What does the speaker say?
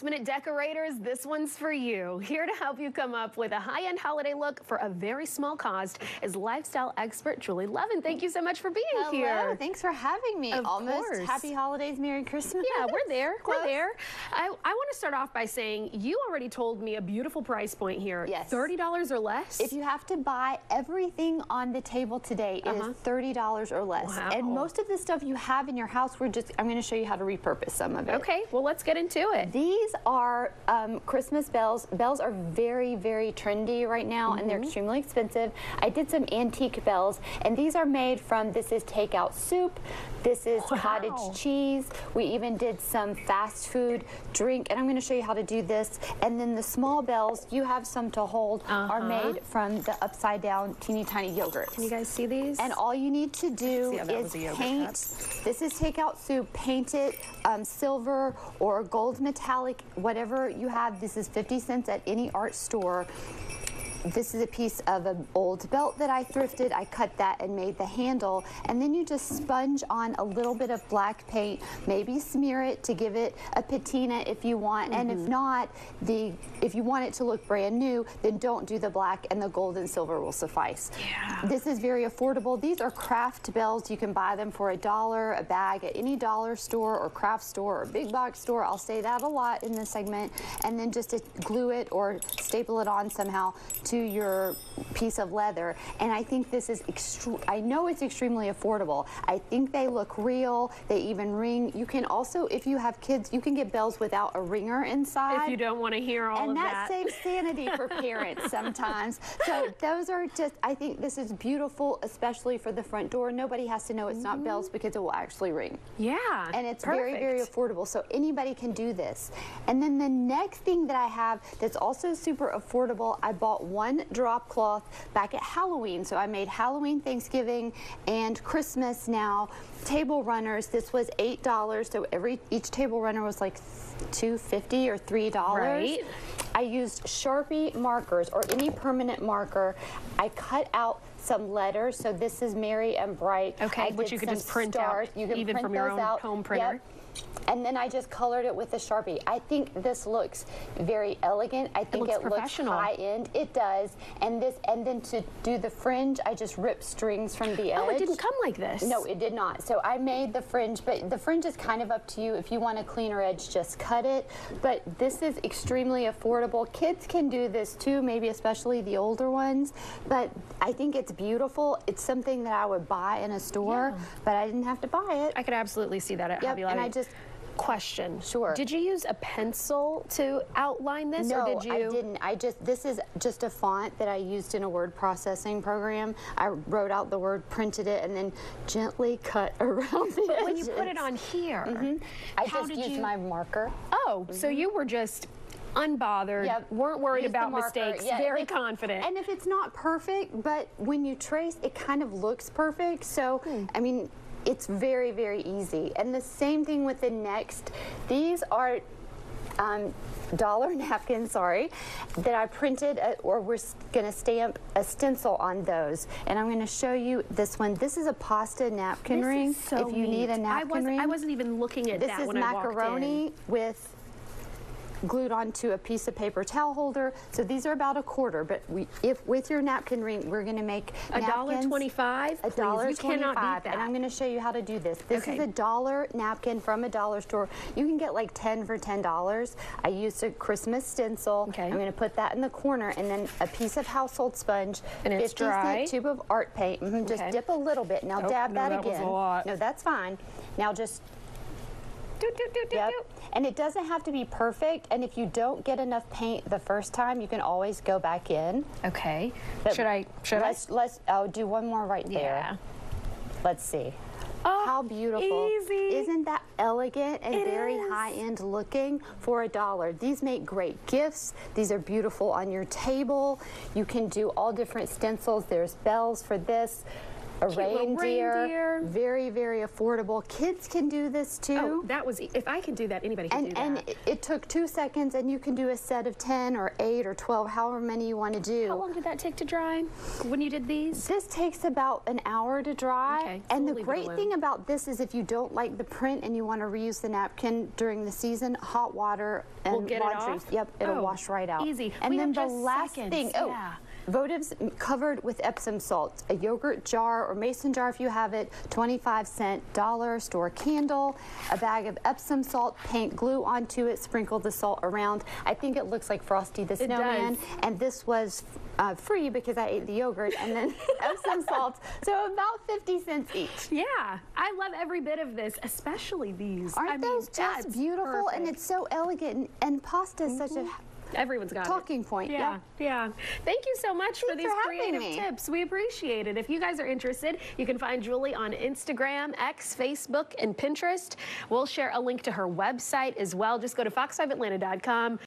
Minute decorators, this one's for you. Here to help you come up with a high-end holiday look for a very small cost is lifestyle expert Julie Levin. Thank you so much for being here. Hello, thanks for having me. Of Almost course. Happy holidays, Merry Christmas. Yeah, we're there. We're there. I want to start off by saying you already told me a beautiful price point here. Yes. $30 or less? If you have to buy everything on the table today, it is $30 or less. Wow. And most of the stuff you have in your house, I'm going to show you how to repurpose some of it. Okay, well, let's get into it. These are Christmas bells. Bells are very, very trendy right now, and they're extremely expensive. I did some antique bells, and these are made from, this is takeout soup, this is cottage cheese. We even did some fast food drink, and I'm going to show you how to do this. And then the small bells, you have some to hold, are made from the upside down teeny tiny yogurts. Can you guys see these? And all you need to do is paint, this is takeout soup, paint it silver or gold metallic, whatever you have. This is 50 cents at any art store. This is a piece of an old belt that I thrifted. I cut that and made the handle, and then you just sponge on a little bit of black paint, maybe smear it to give it a patina if you want, and if not, if you want it to look brand new, then don't do the black, and the gold and silver will suffice. Yeah. This is very affordable. These are craft bells. You can buy them for $1 a bag at any dollar store or craft store or big box store. I'll say that a lot in this segment, and then just to glue it or staple it on somehow to your piece of leather. And I think this is I know it's extremely affordable. I think they look real. They even ring. You can also, if you have kids, you can get bells without a ringer inside. If you don't want to hear all of that. And that saves sanity for parents sometimes. So those are just, I think this is beautiful, especially for the front door. Nobody has to know it's not bells because it will actually ring. Yeah. And it's very, very affordable. So anybody can do this. And then the next thing that I have that's also super affordable, I bought one drop cloth back at Halloween. So I made Halloween, Thanksgiving, and Christmas now. Table runners, this was $8. So each table runner was like $2.50 or $3. Right. I used Sharpie markers or any permanent marker. I cut out some letters. So this is Merry and Bright. Okay, which you can just print out, even from your own home printer. Yep. And then I just colored it with a Sharpie. I think this looks very elegant. I think it looks high-end. It does. And then to do the fringe, I just ripped strings from the edge. Oh, it didn't come like this. No, it did not. So I made the fringe, but the fringe is kind of up to you. If you want a cleaner edge, just cut it. But this is extremely affordable. Kids can do this too, maybe especially the older ones. But I think it's beautiful. It's something that I would buy in a store, but I didn't have to buy it. I could absolutely see that at Hobby Lobby. And I just question. Sure. Did you use a pencil to outline this, or did you? No, I didn't. This is just a font that I used in a word processing program. I wrote out the word, printed it, and then gently cut around the edges. When you put it on here, I just used my marker. Oh, so you were just unbothered, weren't worried about mistakes, very confident. And if it's not perfect, but when you trace, it kind of looks perfect. So, I mean, it's very, very easy. And the same thing with the next. These are dollar napkins, that I printed, or we're going to stamp a stencil on those. And I'm going to show you this one. This is a pasta napkin ring. Is so if you need a napkin ring. I wasn't even looking at that when I walked in. This is macaroni with glued onto a piece of paper towel holder. So these are about $1, but if with your napkin ring, we're going to make napkins. $1.25? $1.25. You cannot beat that. And I'm going to show you how to do this. This is a dollar napkin from a dollar store. You can get like 10 for $10. I used a Christmas stencil. I'm going to put that in the corner, and then a piece of household sponge, and it's 50-cent tube of art paint. Just dip a little bit. Now dab that again. Was a lot. No, that's fine. Now just Yep. And it doesn't have to be perfect, and if you don't get enough paint the first time, you can always go back in. Okay. But Let's I'll do one more right there. Let's see. Oh, how beautiful. Easy. Isn't that elegant and very high-end looking for $1? These make great gifts. These are beautiful on your table. You can do all different stencils. There's bells for this. A reindeer. Very, very affordable. Kids can do this too. Oh, that was, if I can do that, anybody can do that. And it took 2 seconds, and you can do a set of 10 or 8 or 12, however many you want to do. How long did that take to dry when you did these? This takes about an hour to dry. Okay, and the great thing about this is if you don't like the print and you want to reuse the napkin during the season, hot water and we'll get laundry. it off? Yep, it'll wash right out. Easy. And we then have the just last seconds. thing, Votives covered with Epsom salts, a yogurt jar or mason jar if you have it, 25-cent dollar store candle, a bag of Epsom salt, paint glue onto it, sprinkle the salt around. I think it looks like Frosty the Snowman, and this was free because I ate the yogurt and then Epsom salts, so about 50 cents each. Yeah, I love every bit of this, especially these. Aren't those just beautiful? Perfect. And it's so elegant, and pasta is such a everyone's got talking point. Yeah. Thank you so much for these creative tips. We appreciate it. If you guys are interested, you can find Julie on Instagram, X, Facebook, and Pinterest. We'll share a link to her website as well. Just go to fox5atlanta.com.